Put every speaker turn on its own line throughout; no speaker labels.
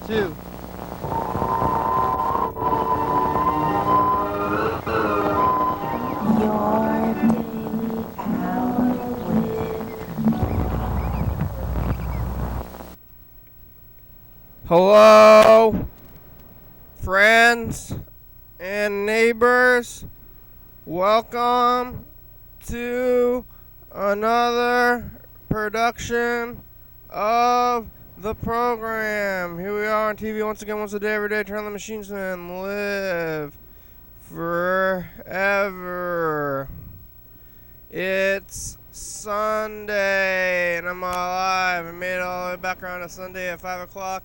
two.
Your daily hour with
Hello, friends and neighbors. Welcome to another production of the program. Here we are on TV once again, once a day, every day. Turn on the machines and live forever. It's Sunday and I'm alive. I made it all the way back around to Sunday at 5 o'clock.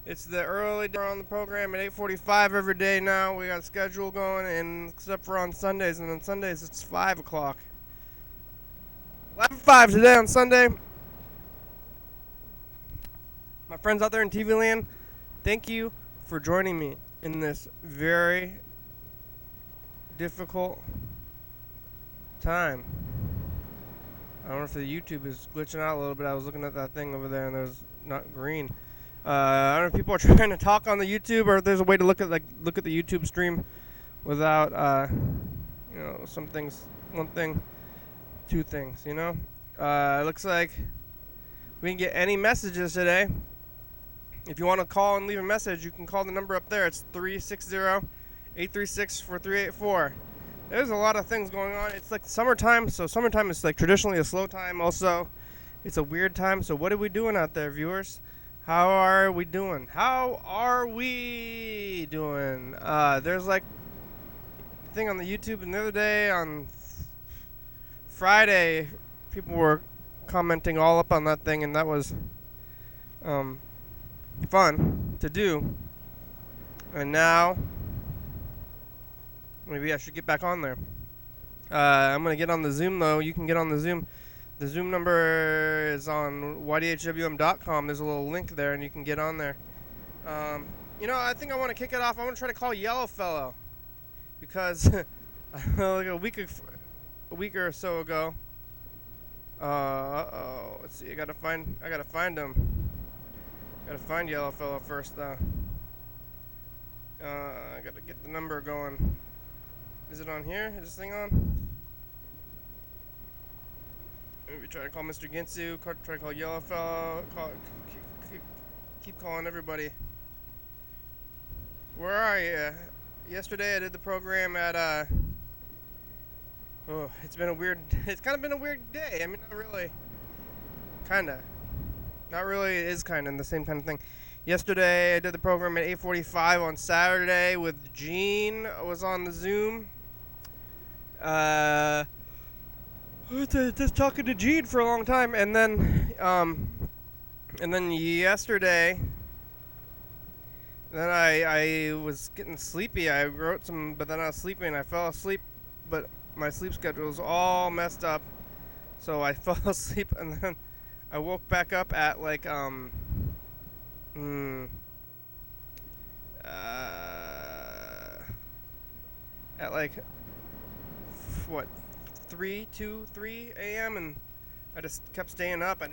It's the early day on the program at 8:45 every day now. We got a schedule going, and except for on Sundays, and on Sundays it's 5 o'clock. 11:05 today on Sunday. My friends out there in TV land, thank you for joining me in this very difficult time. I don't know if the YouTube is glitching out a little bit. I was looking at that thing over there and it was not green. I don't know if people are trying to talk on the YouTube, or if there's a way to look at the YouTube stream without some things, one thing, two things. It looks like we didn't get any messages today. If you want to call and leave a message, you can call the number up there. It's 360-836-4384. There's a lot of things going on. It's like summertime, so summertime is like traditionally a slow time. Also, it's a weird time. So what are we doing out there, viewers? How are we doing? There's like a thing on the YouTube, and the other day on Friday, people were commenting all up on that thing, and that was fun to do. And now maybe I should get back on there. I'm going to get on the Zoom, though. You can get on the Zoom. The Zoom number is on YDHWM.com. There's a little link there, and you can get on there. I think I want to kick it off. I want to try to call Yellowfellow because like a week or so ago. Let's see. I gotta find him. Gotta find Yellowfellow first, though. I gotta get the number going. Is it on here? Is this thing on? Maybe try to call Mr. Ginsu, try to call Yellowfellow, keep calling everybody. Where are you? Yesterday I did the program at, it's kind of been a weird day. I mean, not really. Kinda. Not really, it is kinda the same kind of thing. Yesterday I did the program at 8:45 on Saturday with Gene. I was on the Zoom. Just talking to Gene for a long time, and then yesterday, then I was getting sleepy. I wrote some, but then I was sleeping. I fell asleep, but my sleep schedule was all messed up, so I fell asleep, and then I woke back up at like at like what 3 a.m. and I just kept staying up. I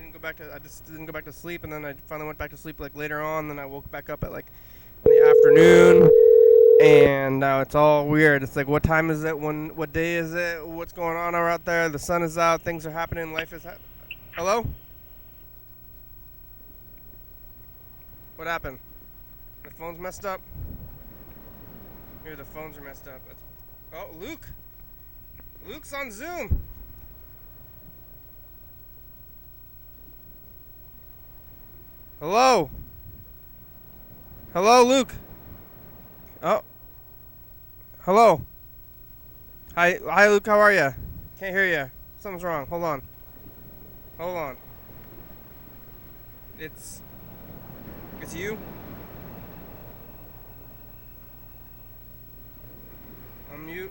just didn't go back to sleep, and then I finally went back to sleep like later on. Then I woke back up at like in the afternoon, and now it's all weird. It's like, what time is it? What day is it? What's going on out there? The sun is out. Things are happening. Life is Hello? What happened? The phone's messed up? Here, the phones are messed up. Oh, Luke! Luke's on Zoom! Hello? Hello, Luke? Oh. Hello? Hi, Luke, how are you? Can't hear you. Something's wrong. Hold on. It's you? Unmute.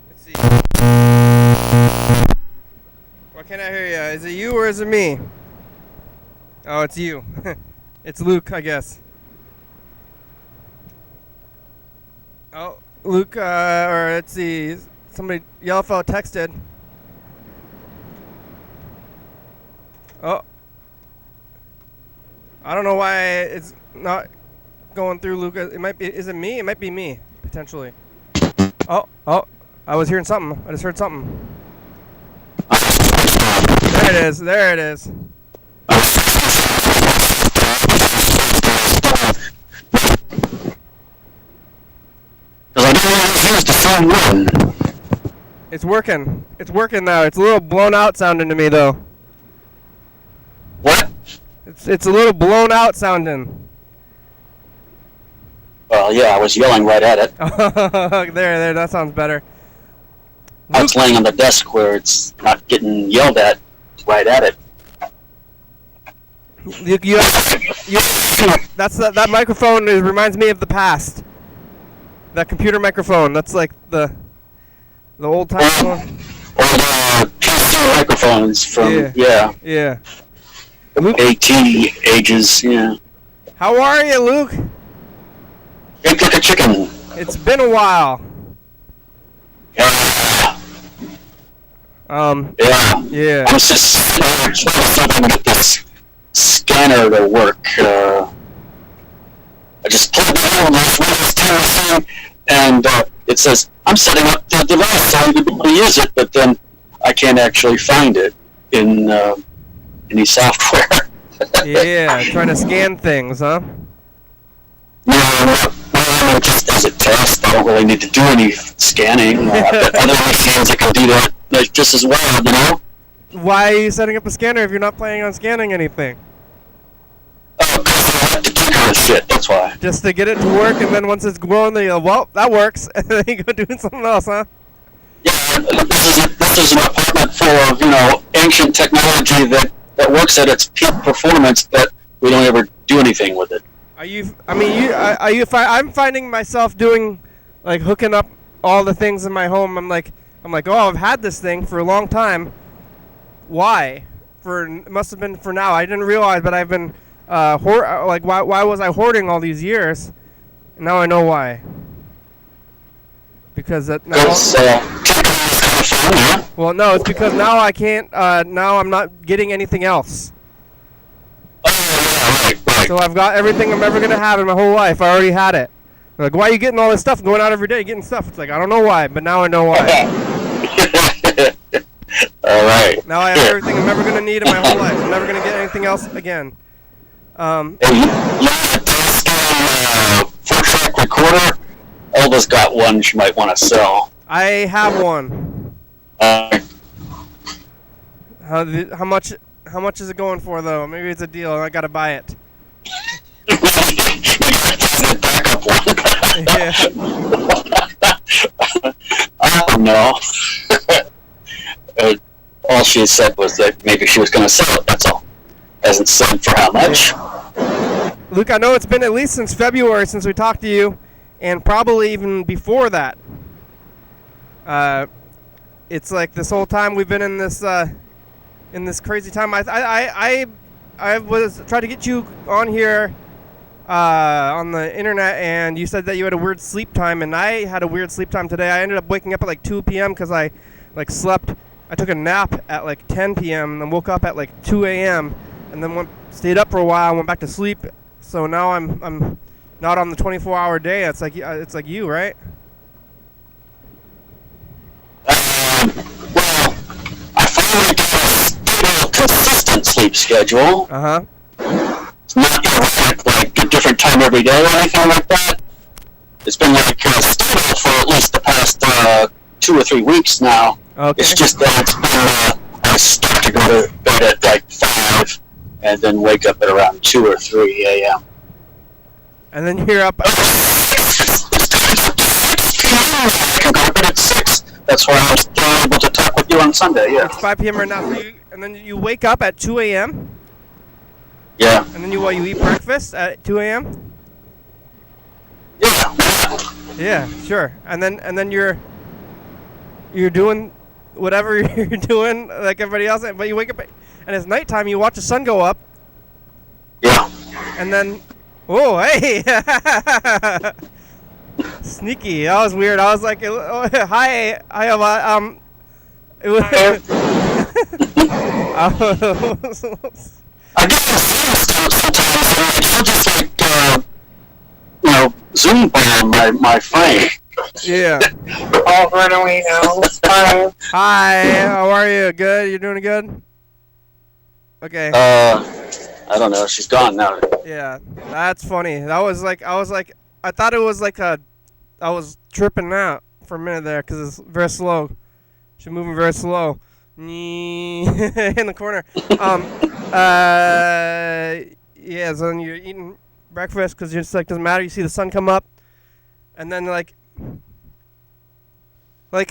Let's see. Why can't I hear you? Is it you or is it me? Oh, it's you. It's Luke, I guess. Oh, Luke, or let's see. Somebody, Yellowfellow texted. Oh. I don't know why it's not going through, Luca. It might be. Is it me? It might be me potentially. Oh, I was hearing something. I just heard something. There it is. There it is.
Here's the same one.
It's working. It's working now. It's a little blown out sounding to me though.
What?
It's a little blown out sounding.
Well, yeah, I was yelling right at it.
there. That sounds better.
I was laying on the desk where it's not getting yelled at right at it.
That microphone reminds me of the past. That computer microphone. That's like the old time one.
Old PC microphones from
Yeah.
AT ages. Yeah.
How are you, Luke?
Baked like a chicken.
It's been a while.
Yeah.
Yeah.
I was just trying to get this scanner to work. I just plugged it in last week, and it says, I'm setting up the device so you can use it, but then I can't actually find it in any software.
Yeah, trying to scan things, huh?
No, just as a test. I don't really need to do any scanning. I've got other machines that can do that just as well, you know?
Why are you setting up a scanner if you're not planning on scanning anything?
Because I have to tinker with shit, that's why.
Just to get it to work, and then once it's grown, then you go, well, that works, and then you go doing something else, huh?
Yeah, this is an apartment full of, ancient technology that works at its peak performance, but we don't ever do anything with it.
I'm finding myself doing, like, hooking up all the things in my home. I'm like, oh, I've had this thing for a long time. Why? It must have been for now. I didn't realize, but I've been, why was I hoarding all these years? And now I know why. Because that now. Well, no, it's because now I can't. Now I'm not getting anything else.
Right.
So I've got everything I'm ever gonna have in my whole life. I already had it. They're like, why are you getting all this stuff, going out every day, getting stuff? It's like, I don't know why, but now I know why.
All right.
Now I have everything I'm ever gonna need in my whole life. I'm never gonna get anything else again.
You have a Tascam 4-track recorder. Elva's got one she might want to sell.
I have one. How much is it going for though? Maybe it's a deal. I gotta buy it. Yeah.
I don't know. All she said was that maybe she was going to sell it. That's all. Hasn't said for how much.
Luke, I know it's been at least since February since we talked to you, and probably even before that. It's like this whole time we've been in this crazy time. I was trying to get you on here on the internet, and you said that you had a weird sleep time, and I had a weird sleep time today. I ended up waking up at like 2 p.m. because I slept. I took a nap at like 10 p.m. and then woke up at like 2 a.m. and then stayed up for a while and went back to sleep. So now I'm not on the 24-hour day. It's like you, right?
Well, I finally got a stable, consistent sleep schedule. It's not like a different time every day or anything like that. It's been like stable for at least the past 2 or 3 weeks now.
Okay.
It's just that it's been, I start to go to bed at like 5 and then wake up at around 2 or 3 a.m.
And then you're up.
I can go to bed at 6. That's why I was able to talk with you on Sunday, yeah.
It's 5 p.m. right now, and then you wake up at 2 a.m.?
Yeah.
And then you eat breakfast at 2 a.m.?
Yeah.
Yeah, sure. And then you're doing whatever you're doing like everybody else, but you wake up and it's nighttime. You watch the sun go up.
Yeah.
And then, oh hey, sneaky. That was weird. I was like, oh, hi, it was.
I get the same stuff sometimes, I'll just Zoom bomb my frame.
Yeah.
All runaway now.
Hi, how are you? Good? You doing good? Okay.
I don't know. She's gone now.
Yeah, that's funny. That was like, I thought it was like I was tripping out for a minute there because it's very slow. She's moving very slow. In the corner. Yeah, so then you're eating breakfast because you're just like, doesn't matter. You see the sun come up, and then like, do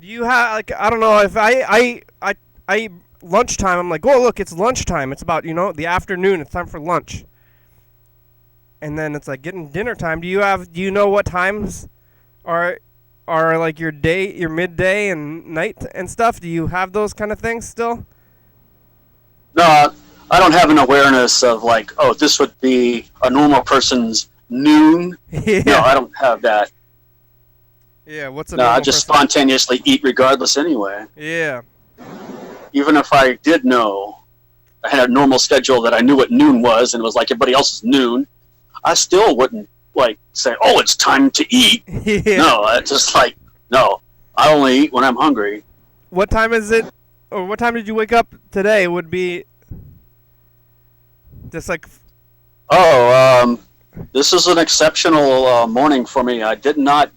you have, like, I don't know, if I eat lunchtime, I'm like, oh, look, it's lunchtime. It's about, the afternoon. It's time for lunch. And then it's like getting dinner time. Do you know what times are like your midday and night and stuff? Do you have those kind of things still?
No, I don't have an awareness of like, oh, this would be a normal person's noon.
Yeah.
No, I don't have that.
Yeah, what's a
No,
normal
I just
person?
spontaneously eat regardless anyway.
Yeah.
Even if I did know, I had a normal schedule that I knew what noon was, and it was like everybody else's noon, I still wouldn't like say, oh, it's time to eat.
Yeah.
No, I just like, no, I only eat when I'm hungry.
What time is it? Or what time did you wake up today? Would be just like.
Oh, this is an exceptional morning for me. I did not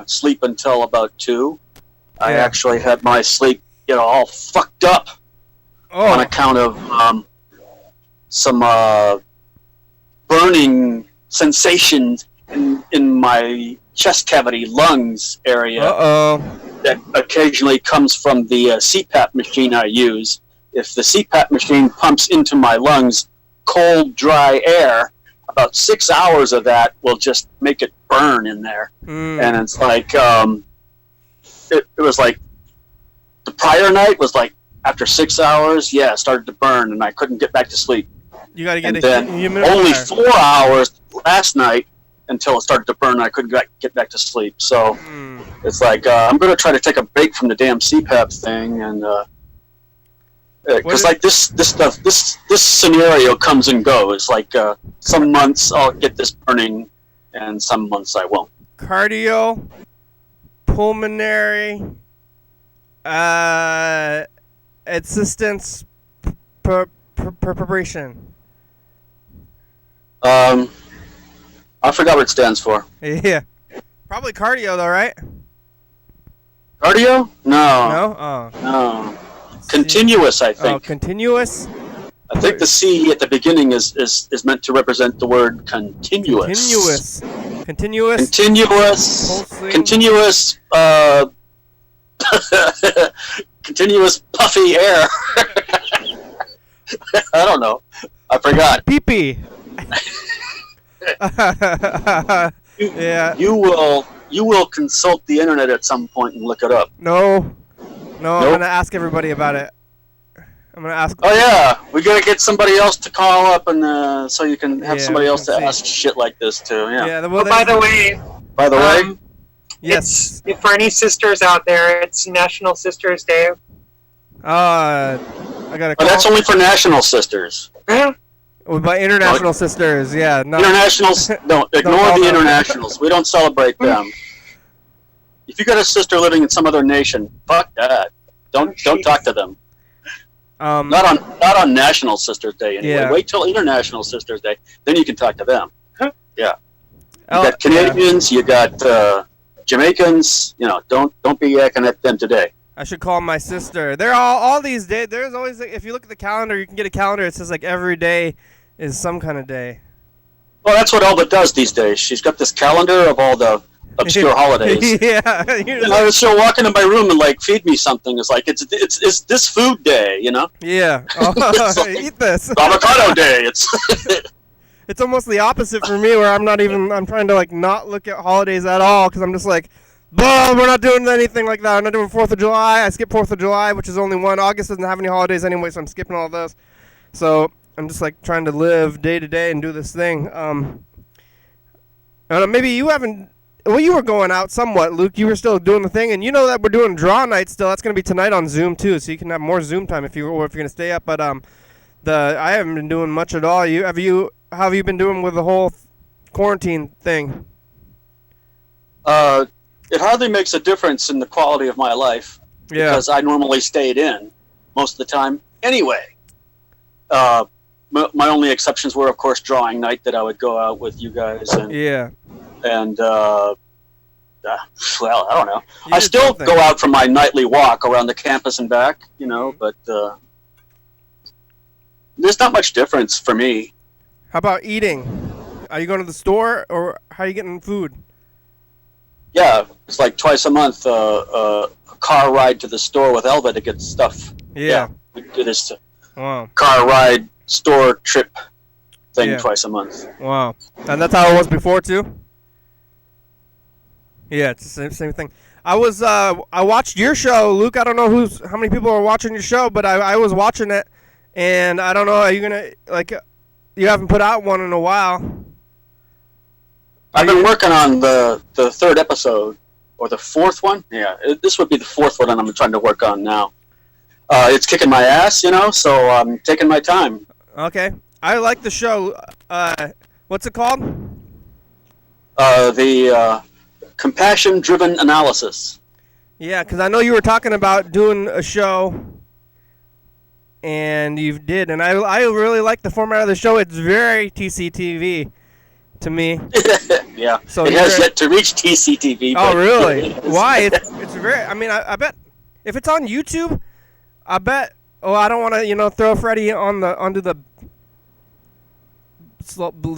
sleep until about 2. I
Yeah.
actually had my sleep get all fucked up on account of some burning sensations in my chest cavity, lungs area. That occasionally comes from the CPAP machine I use. If the CPAP machine pumps into my lungs cold, dry air, about 6 hours of that will just make it burn in there. And it's like, it was like, the prior night was like, after 6 hours, it started to burn, and I couldn't get back to sleep.
You gotta get
and then
humidifier.
only 4 hours last night until it started to burn, and I couldn't get back to sleep. So it's like, I'm going to try to take a break from the damn CPAP thing, and because like this stuff, this scenario comes and goes. Like some months I'll get this burning, and some months I won't.
Cardio, pulmonary, assistance, preparation.
I forgot what it stands for.
Yeah, probably cardio though, right?
Cardio? No.
No.
No. Continuous, I think.
Oh, continuous.
I think the C at the beginning is meant to represent the word continuous.
Continuous. Pulsing.
Continuous, continuous puffy air. I don't know. I forgot.
Pee-pee. Yeah.
You will consult the internet at some point and look it up.
No,
Nope.
I'm gonna ask everybody about it. I'm gonna ask.
Oh yeah, we gotta get somebody else to call up, and so you can have somebody else to
see.
ask shit like this too. Yeah.
Yeah.
Well, by the way,
yes.
For any sisters out there, it's National Sisters Day.
I gotta.
But that's only for national sisters.
Yeah.
By international sisters, yeah. No.
Internationals, no, ignore the internationals. We don't celebrate them. If you got a sister living in some other nation, fuck that. Don't talk to them. Not on National Sisters Day anyway.
Yeah.
Wait till International Sisters Day, then you can talk to them. Yeah. You
Oh,
got Canadians, you got Jamaicans. Don't be yakking at them today.
I should call my sister. They're all these days. There's always, if you look at the calendar, you can get a calendar. It says like every day is some kind of day.
Well, that's what Elba does these days. She's got this calendar of all the obscure holidays.
Yeah.
She'll walk into my room and like feed me something. It's like it's this food day,
Yeah. Oh,
like
eat this.
avocado day.
It's almost the opposite for me, where I'm trying to like not look at holidays at all, because I'm just like, we're not doing anything like that. I'm not doing 4th of July. I skip 4th of July, which is only one. August doesn't have any holidays anyway, so I'm skipping all those. So I'm just like trying to live day to day and do this thing. Maybe you haven't. Well, you were going out somewhat, Luke. You were still doing the thing, and you know that we're doing draw night still. That's going to be tonight on Zoom too, so you can have more Zoom time if you're going to stay up. But I haven't been doing much at all. How have you been doing with the whole quarantine thing?
It hardly makes a difference in the quality of my life because I normally stayed in most of the time anyway. My only exceptions were, of course, drawing night that I would go out with you guys and well, I don't know. I still go out for my nightly walk around the campus and back, but there's not much difference for me.
How about eating? Are you going to the store, or how are you getting food?
Yeah, it's like twice a month, a car ride to the store with Elva to get stuff.
Yeah.
We do this car ride store trip thing twice a month.
Wow. And that's how it was before, too? Yeah, it's the same thing. I watched your show, Luke. I don't know how many people are watching your show, but I was watching it, and I don't know, are you going to, you haven't put out one in a while.
I've been working on the third episode, or the fourth one. Yeah, this would be the fourth one, and I'm trying to work on now. It's kicking my ass, so I'm taking my time.
Okay. I like the show. What's it called?
The Compassion-Driven Analysis.
Yeah, because I know you were talking about doing a show, and you did, and I really like the format of the show. It's very TCTV. To me.
Yeah. So it has yet to reach TCTV.
Oh, really? Why? It's very. I mean, I bet if it's on YouTube, I bet. Oh, I don't want to, throw Freddie onto the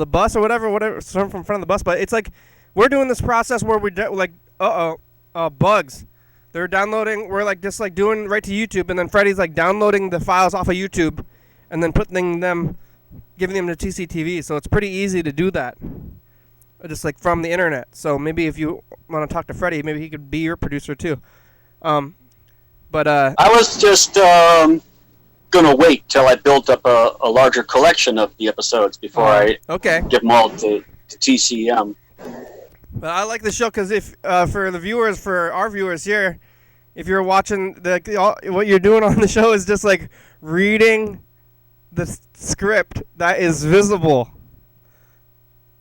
bus or whatever, from front of the bus. But it's like we're doing this process where we bugs. They're downloading. We're just doing right to YouTube, and then Freddie's downloading the files off of YouTube, and then giving them to TCTV, so it's pretty easy to do that, just from the internet. So maybe if you want to talk to Freddie, maybe he could be your producer too. But
I was just gonna wait till I built up a larger collection of the episodes before I give them all to TCM.
But I like the show because if for our viewers here, if you're watching what you're doing on the show is just reading the script that is visible.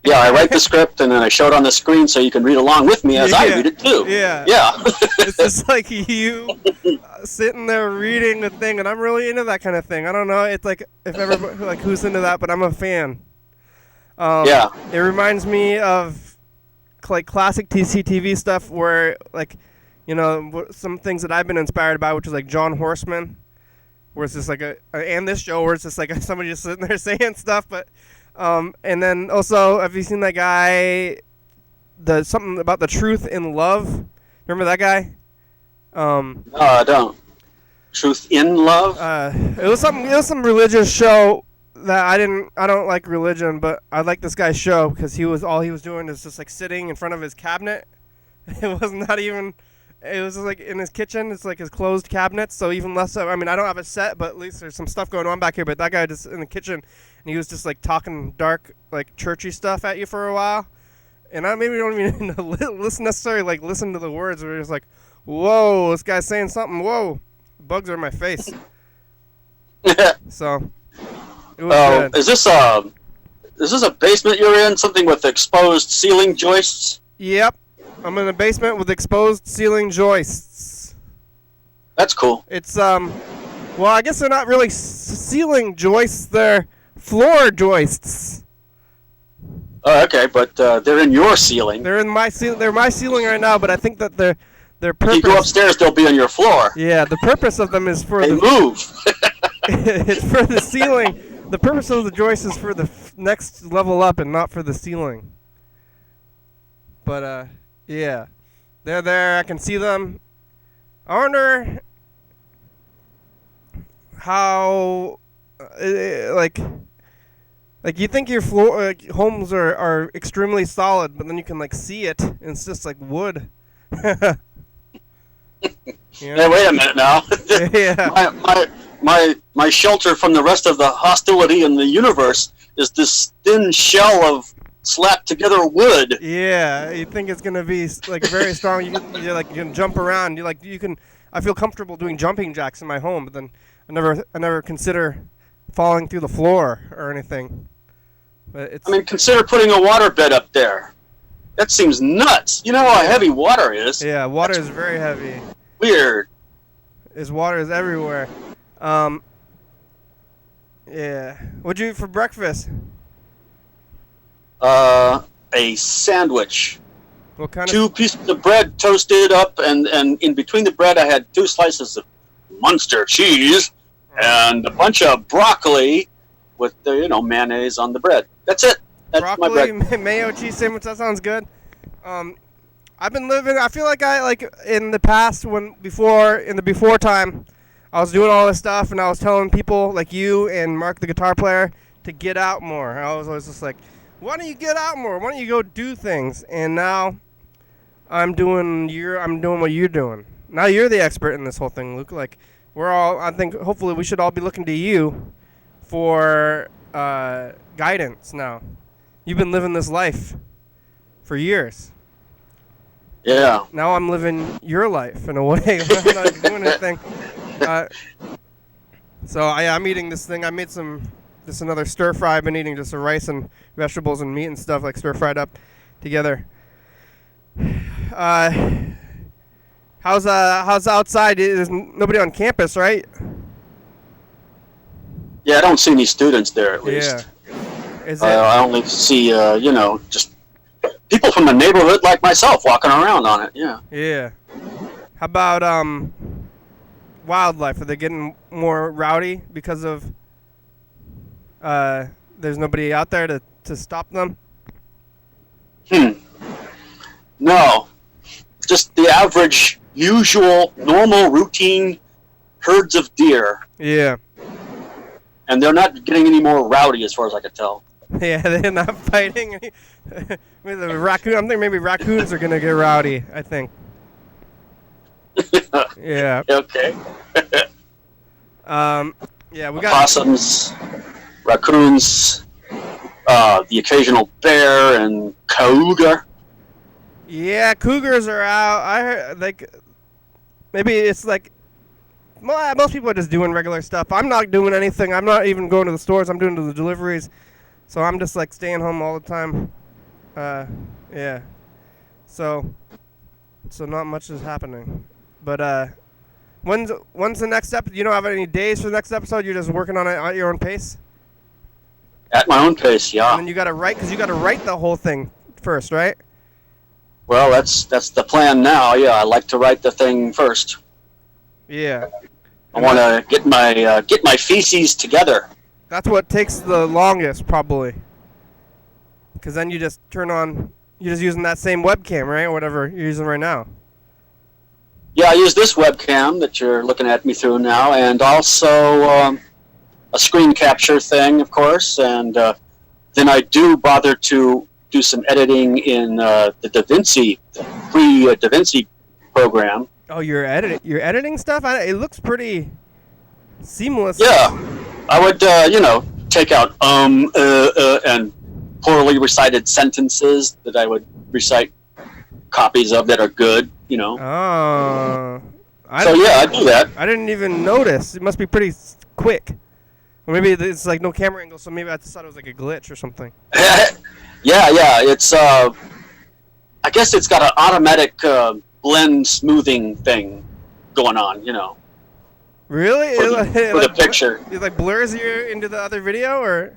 Yeah, I write the script and then I show it on the screen so you can read along with me as I read it too.
Yeah. It's just you sitting there reading the thing, and I'm really into that kind of thing. I don't know, it's if everybody who's into that, but I'm a fan. It reminds me of classic TCTV stuff where some things that I've been inspired by, which is John Horseman. Where it's just and this show where it's just somebody just sitting there saying stuff, but and then also, have you seen that guy, something about the truth in love? Remember that guy?
No, I don't. Truth in love?
It was some religious show that I don't like religion, but I like this guy's show because all he was doing is just sitting in front of his cabinet. It was not even. It was in his kitchen. It's his closed cabinets, so even less so. I mean, I don't have it set, but at least there's some stuff going on back here. But that guy just in the kitchen, and he was just talking dark, churchy stuff at you for a while. And I maybe don't even listen to the words. Where it's whoa, this guy's saying something. Whoa, bugs are in my face. So it was good. Is this
a basement you're in? Something with exposed ceiling joists?
Yep. I'm in a basement with exposed ceiling joists.
That's cool.
It's well, I guess they're not really ceiling joists; they're floor joists.
Oh, okay, but they're in your ceiling.
They're in my ceiling. They're my ceiling right now, but I think that their purpose.
If you go upstairs, they'll be on your floor.
Yeah, the purpose of them is for
they move.
It's for the ceiling. The purpose of the joist is for the next level up, and not for the ceiling. But yeah, they're there. I can see them. I wonder how, you think your floor homes are extremely solid, but then you can see it, and it's just wood.
Hey, wait a minute now.
Yeah.
My shelter from the rest of the hostility in the universe is this thin shell of slapped together wood.
Yeah, you think it's gonna be very strong. You can jump around. I feel comfortable doing jumping jacks in my home, but then I never consider falling through the floor or anything. But it's
I mean, consider putting a water bed up there. That seems nuts. You know how heavy water is.
yeah, water is very heavy.
Weird.
Water is everywhere. Yeah. What'd you eat for breakfast?
A sandwich.
What kind
Two pieces of bread toasted up, and in between the bread I had 2 slices of Munster cheese and a bunch of broccoli with the mayonnaise on the bread. That's it. That's
broccoli,
my bread.
mayo, cheese sandwich? That sounds good. I've been living. I feel like in the past in the before time, I was doing all this stuff and I was telling people like you and Mark the guitar player to get out more. I was always just like, why don't you get out more? Why don't you go do things? And now I'm doing what you're doing. Now you're the expert in this whole thing, Luke. Like I think hopefully we should all be looking to you for guidance now. You've been living this life for years.
Yeah.
Now I'm living your life in a way. I'm not doing anything. So I'm eating this thing. I made just another stir fry. I've been eating just rice and vegetables and meat and stuff like stir fried up together. How's outside? There's nobody on campus, right?
Yeah, I don't see any students there at least.
Yeah.
I only see just people from the neighborhood like myself walking around on it. Yeah.
Yeah. How about wildlife? Are they getting more rowdy because of there's nobody out there to stop them?
No. Just the average, usual, normal, routine herds of deer.
Yeah.
And they're not getting any more rowdy as far as I can tell.
Yeah, they're not fighting. With the raccoon, I'm thinking maybe raccoons are gonna get rowdy. I think. Yeah.
Okay.
Yeah, we got
possums, raccoons, the occasional bear and cougar.
Yeah, cougars are out. I heard maybe it's like most people are just doing regular stuff. I'm not doing anything. I'm not even going to the stores. I'm doing the deliveries. So I'm just like staying home all the time. Yeah. So not much is happening. But when's the next episode? You don't have any days for the next episode? You're just working on it at your own pace?
At my own pace, yeah.
And then you got to write the whole thing first, right?
Well, that's the plan now. Yeah, I like to write the thing first.
Yeah.
I want to get my feces together.
That's what takes the longest, probably. Because then you just you're just using that same webcam, right? Or whatever you're using right now.
Yeah, I use this webcam that you're looking at me through now, and also a screen capture thing, of course. And then I do bother to do some editing in the DaVinci, the free DaVinci program.
Oh, you're editing stuff? It looks pretty seamless.
Yeah, I would, take out and poorly recited sentences that I would recite copies of that are good,
Oh.
I do that.
I didn't even notice. It must be pretty quick. Or maybe it's like no camera angle, so maybe I just thought it was like a glitch or something.
Yeah. It's, I guess it's got an automatic blend smoothing thing going on,
Really?
For the picture.
It like blurs you into the other video, or?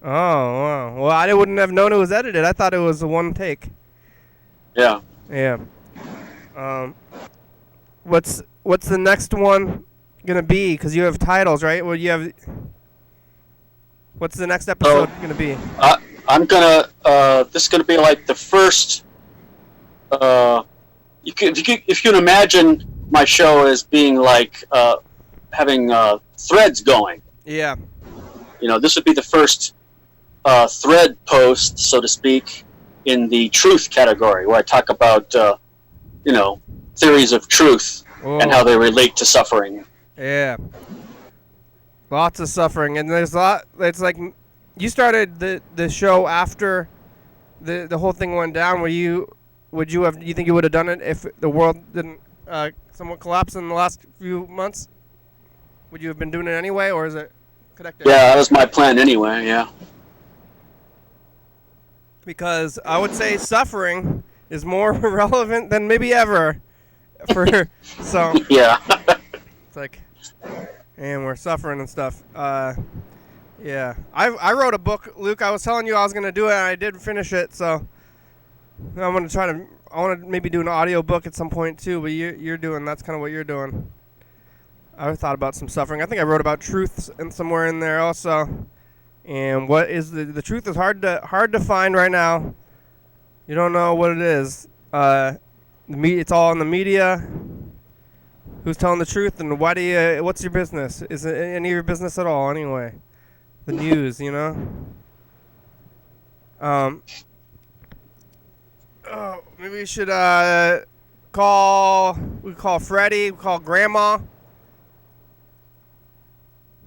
Oh, wow. Well, I wouldn't have known it was edited. I thought it was a one take.
Yeah.
Yeah. What's the next one gonna be? Because you have titles, right? Well, you have. What's the next episode gonna be?
I'm gonna. This is gonna be like the first. If you can imagine my show as being like having threads going.
Yeah.
This would be the first thread post, so to speak, in the truth category, where I talk about theories of truth and how they relate to suffering.
Yeah. Lots of suffering, and there's a lot. It's like you started the show after the whole thing went down. You think you would have done it if the world didn't somewhat collapse in the last few months? Would you have been doing it anyway, or is it connected?
Yeah, that was my plan anyway, yeah.
Because I would say suffering is more relevant than maybe ever. So
Yeah.
it's like, and we're suffering and stuff. Yeah. I wrote a book, Luke. I was telling you I was gonna do it, and I did finish it. So I'm gonna try to. I want to maybe do an audio book at some point too. But you're doing. That's kind of what you're doing. I thought about some suffering. I think I wrote about truths and somewhere in there also. And what is the truth is hard to find right now. You don't know what it is. It's all in the media. Who's telling the truth, and why do you? What's your business? Is it any of your business at all? Anyway, the news, you know. Oh, maybe we should call. We call Freddie. We call Grandma.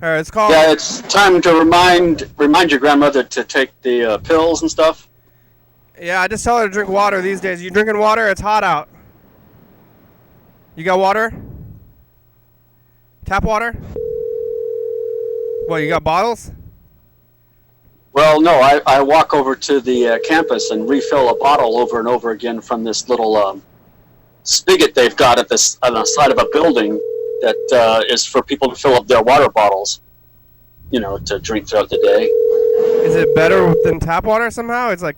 All right, it's called.
Yeah, it's time to remind your grandmother to take the pills and stuff.
Yeah, I just tell her to drink water these days. You drinking water? It's hot out. You got water? Tap water? What, you got bottles?
Well, no, I walk over to the campus and refill a bottle over and over again from this little spigot they've got on the side of a building that is for people to fill up their water bottles, you know, to drink throughout the day.
Is it better than tap water somehow? It's like...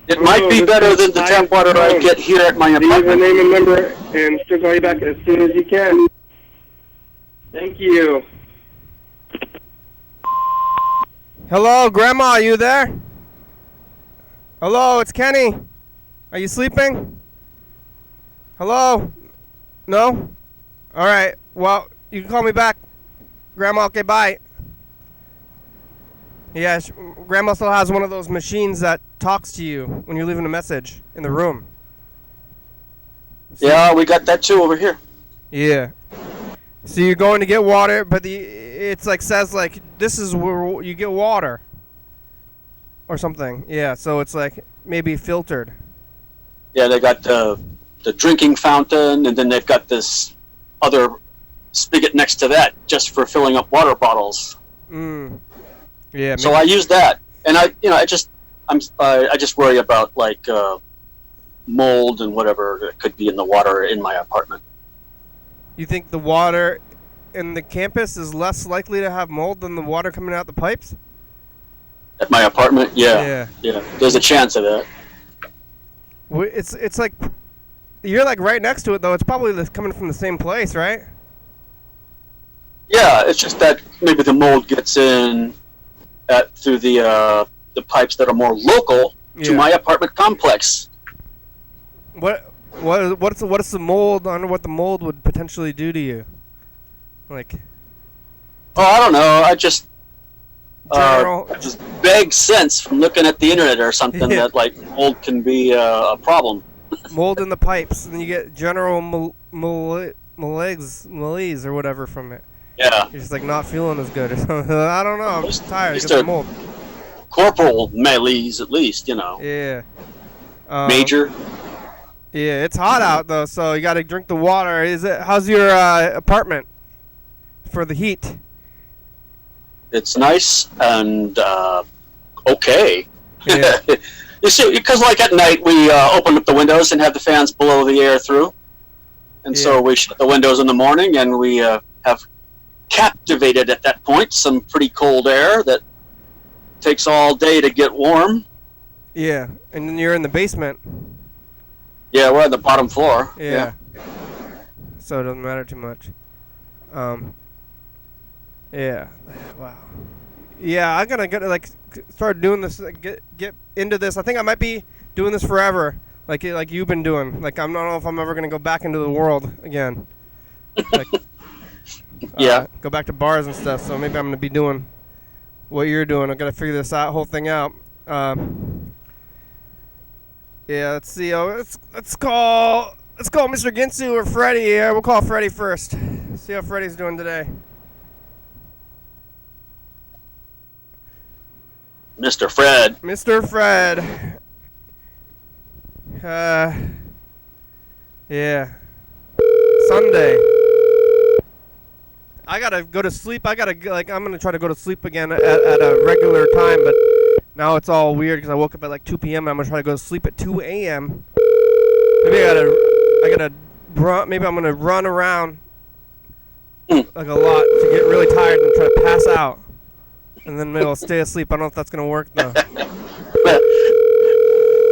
It might be better than the tap water I get here at my
Leave your
apartment.
name and number, and she'll call you back as soon as you can. Thank you.
Hello, Grandma, are you there? Hello, it's Kenny. Are you sleeping? Hello? No? Alright, well, you can call me back. Grandma, okay, bye. Yeah, Grandma still has one of those machines that talks to you when you're leaving a message in the room.
Yeah, we got that too over here.
Yeah. So you're going to get water, but it's like says like this is where you get water or something. Yeah, so it's like maybe filtered.
Yeah, they got the drinking fountain, and then they've got this other spigot next to that just for filling up water bottles.
Yeah.
So I use that, and I just worry about like mold and whatever that could be in the water in my apartment.
You think the water in the campus is less likely to have mold than the water coming out the pipes?
At my apartment, yeah. There's a chance of that.
It's like you're like right next to it though. It's probably coming from the same place, right?
Yeah, it's just that maybe the mold gets in through the pipes that are more local to my apartment complex.
What's the mold? I wonder what the mold would potentially do to you. Like.
Oh, I don't know. I just vague sense from looking at the internet or something that like mold can be a problem.
Mold in the pipes, and you get general malaise or whatever from it.
Yeah.
You're just like not feeling as good or something. I don't know. I'm just tired because of mold.
Corporal malaise, at least, you know.
Yeah.
Major.
Yeah, it's hot out though, so you got to drink the water. How's your apartment for the heat?
It's nice and okay.
Yeah.
You see, because like at night we open up the windows and have the fans blow the air through, and so we shut the windows in the morning, and we have captivated at that point some pretty cold air that takes all day to get warm.
Yeah, and then you're in the basement.
Yeah, we're on the bottom floor.
Yeah. So it doesn't matter too much. Yeah. Wow. Yeah, I'm gonna like start doing this. Get into this. I think I might be doing this forever, like you've been doing. Like I don't know if I'm ever gonna go back into the world again. Like, go back to bars and stuff. So maybe I'm gonna be doing what you're doing. I'm gonna figure this whole thing out. Yeah, let's see. Let's call Mr. Ginsu or Freddie. Yeah, we'll call Freddie first. See how Freddie's doing today.
Mr. Fred.
Mr. Fred. Yeah. Sunday. I gotta go to sleep. I'm gonna try to go to sleep again at a regular time, but now it's all weird because I woke up at like 2 p.m. I'm gonna try to go to sleep at 2 a.m. Maybe maybe I'm gonna run around like a lot to get really tired and try to pass out, and then maybe I'll stay asleep. I don't know if that's gonna work though.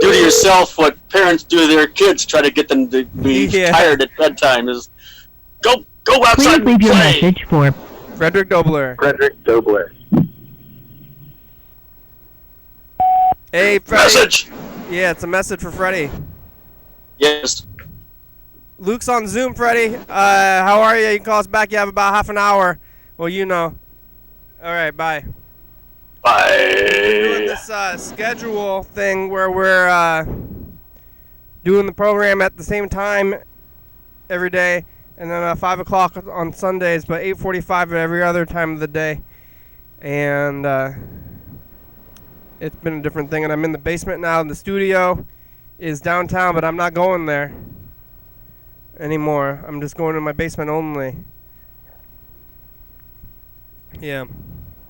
Do to yourself what parents do to their kids, try to get them to be tired at bedtime. Is go outside and play. Please leave your message
for Frederick Dobler. Hey, Freddie.
Message.
Yeah, it's a message for Freddie.
Yes.
Luke's on Zoom, Freddie. How are you? You can call us back. You have about half an hour. Well, you know. All right, bye.
Bye.
We're doing this schedule thing where we're doing the program at the same time every day, and then 5 o'clock on Sundays, but 8:45 at every other time of the day. And it's been a different thing, and I'm in the basement now. The studio is downtown, but I'm not going there anymore. I'm just going to my basement only. Yeah.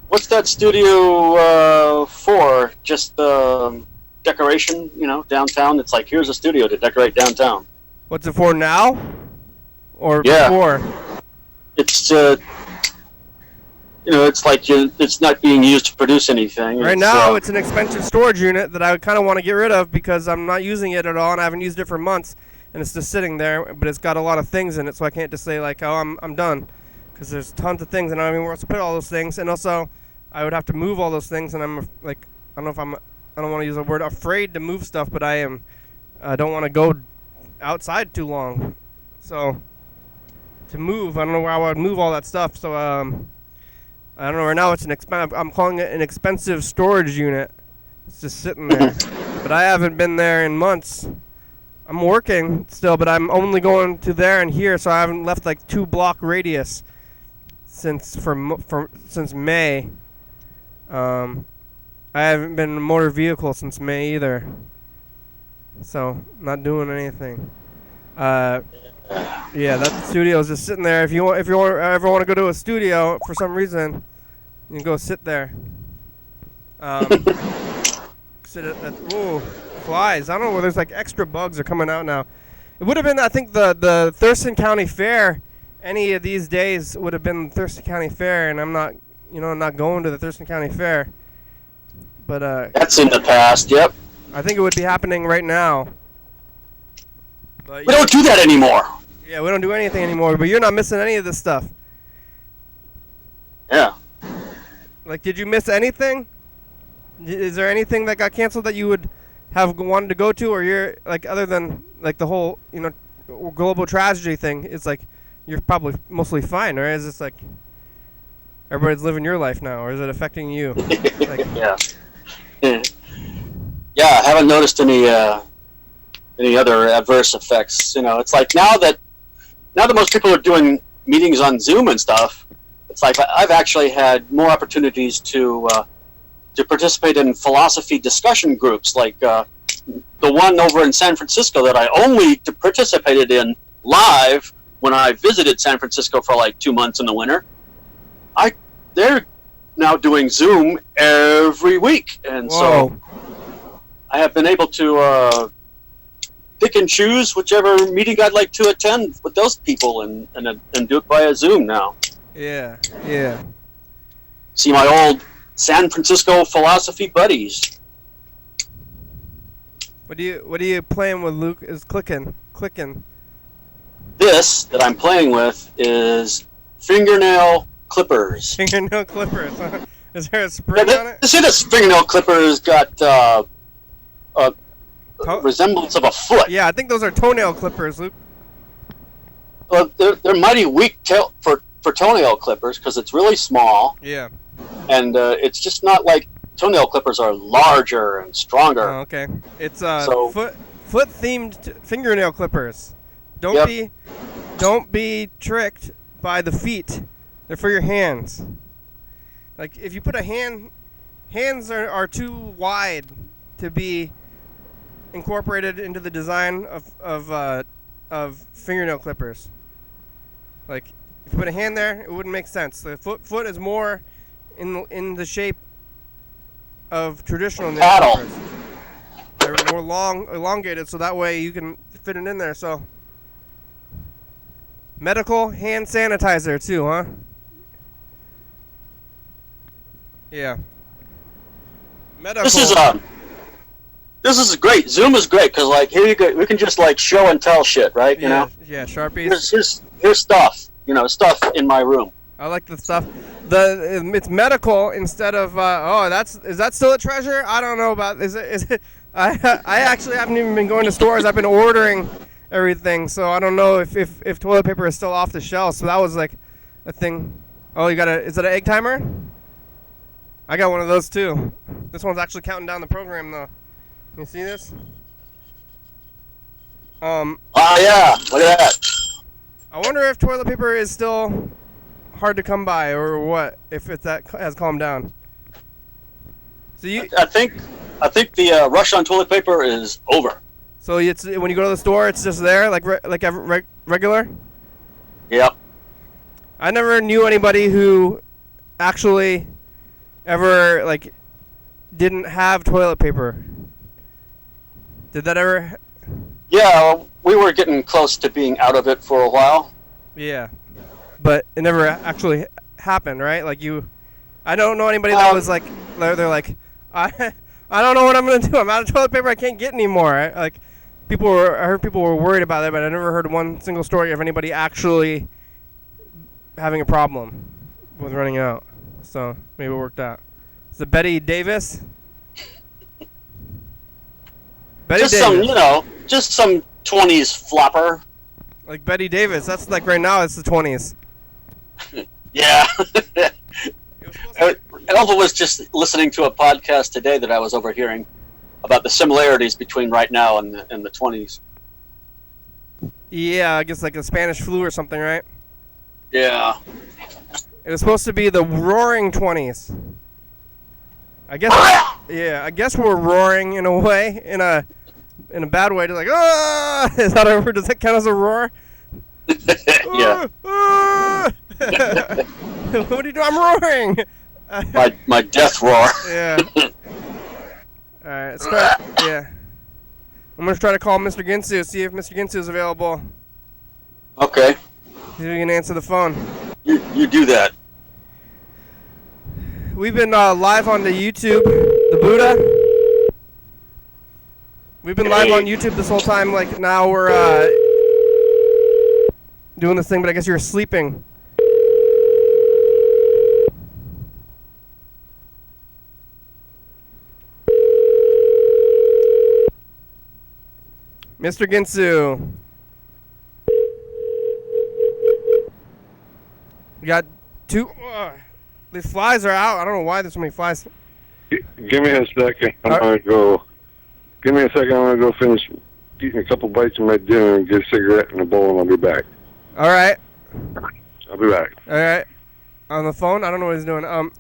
What's that studio for? Just decoration, downtown? It's like, here's a studio to decorate downtown.
What's it for now? Or
yeah.
Before?
It's, it's like it's not being used to produce anything.
Right now, it's an expensive storage unit that I kind of want to get rid of because I'm not using it at all, and I haven't used it for months, and it's just sitting there, but it's got a lot of things in it, so I can't just say, like, oh, I'm done, because there's tons of things, and I don't even know where to put all those things, and also, I would have to move all those things, and I'm, like, I don't want to use the word afraid to move stuff, but I don't want to go outside too long, so, to move, I don't know where I would move all that stuff, so, I don't know, right now it's I'm calling it an expensive storage unit. It's just sitting there. But I haven't been there in months. I'm working still, but I'm only going to there and here, so I haven't left like 2-block radius since May. I haven't been in a motor vehicle since May either. So, not doing anything. Yeah, that studio is just sitting there. If you ever want to go to a studio for some reason, you can go sit there. Sit at ooh, flies. I don't know where there's like extra bugs are coming out now. It would have been, I think, the Thurston County Fair. Any of these days would have been the Thurston County Fair, and I'm not going to the Thurston County Fair. But
that's in the past. Yep.
I think it would be happening right now. But
we don't do that anymore.
Yeah, we don't do anything anymore, but you're not missing any of this stuff.
Yeah.
Like, did you miss anything? Is there anything that got canceled that you would have wanted to go to, or you're, like, other than, like, the whole, global tragedy thing, it's like, you're probably mostly fine, or is this, like, everybody's living your life now, or is it affecting you? Like,
yeah. Yeah, I haven't noticed any other adverse effects. It's like now that most people are doing meetings on Zoom and stuff, it's like I've actually had more opportunities to participate in philosophy discussion groups, like the one over in San Francisco that I only participated in live when I visited San Francisco for like 2 months in the winter. They're now doing Zoom every week, and so I have been able to pick and choose whichever meeting I'd like to attend with those people and do it via Zoom now.
Yeah.
See my old San Francisco philosophy buddies.
What are you playing with, Luke? Is clicking.
This that I'm playing with is fingernail clippers.
Fingernail clippers. Is there a spring on it?
This fingernail clippers got resemblance of a foot.
Yeah, I think those are toenail clippers, Luke.
Well, they're mighty weak for toenail clippers because it's really small.
Yeah.
And it's just not like toenail clippers are larger and stronger.
Oh, okay. It's foot themed fingernail clippers. Don't be tricked by the feet. They're for your hands. Like if you put hands are too wide to be incorporated into the design of fingernail clippers. Like If you put a hand there, it wouldn't make sense. The foot is more in the shape of traditional nail
Paddle.
clippers. They're more elongated, so that way you can fit it in there. So medical hand sanitizer too, huh? Yeah. Medical.
This is great. Zoom is great because like here you go, we can just like show and tell shit, right? You know.
Yeah, Sharpies.
Here's stuff. You know, stuff in my room.
I like the stuff. It's medical instead of is that still a treasure? I don't know about is it I actually haven't even been going to stores. I've been ordering everything, so I don't know if toilet paper is still off the shelf. So that was like a thing. Oh, is that an egg timer? I got one of those too. This one's actually counting down the program though. You see this?
Oh yeah, look at that.
I wonder if toilet paper is still hard to come by or what, if that has calmed down. So
I think the rush on toilet paper is over.
So it's when you go to the store, it's just there, like regular?
Yep.
I never knew anybody who actually ever like didn't have toilet paper. Did that ever?
Yeah, we were getting close to being out of it for a while.
Yeah, but it never actually happened, right? Like I don't know anybody that was like, they're like, I don't know what I'm gonna do. I'm out of toilet paper. I can't get any more. I heard people were worried about it, but I never heard one single story of anybody actually having a problem with running out. So maybe it worked out. Is it Betty Davis? Betty Davis.
Just some 20s flopper.
Like Betty Davis. That's like right now. It's the 20s.
Yeah. Elva was just listening to a podcast today that I was overhearing about the similarities between right now and the 20s.
Yeah, I guess like the Spanish flu or something, right?
Yeah.
It was supposed to be the roaring 20s. I guess. Yeah, I guess we're roaring in a way, in a bad way. To like, does that count as a roar?
Yeah.
What are you doing? I'm roaring.
My death roar.
Yeah. All right, let's try. Yeah. I'm gonna try to call Mr. Ginsu, see if Mr. Ginsu is available.
Okay.
See if he can answer the phone.
You do that.
We've been live on the YouTube, the Buddha. We've been live on YouTube this whole time. Like now we're doing this thing, but I guess you're sleeping. Mr. Ginsu. We got two. The flies are out. I don't know why there's so many flies.
Give me a second. I'm gonna go. Give me a second. I'm gonna go finish eating a couple bites of my dinner and get a cigarette in a bowl, and I'll be back.
All right.
I'll be back.
All right. On the phone. I don't know what he's doing.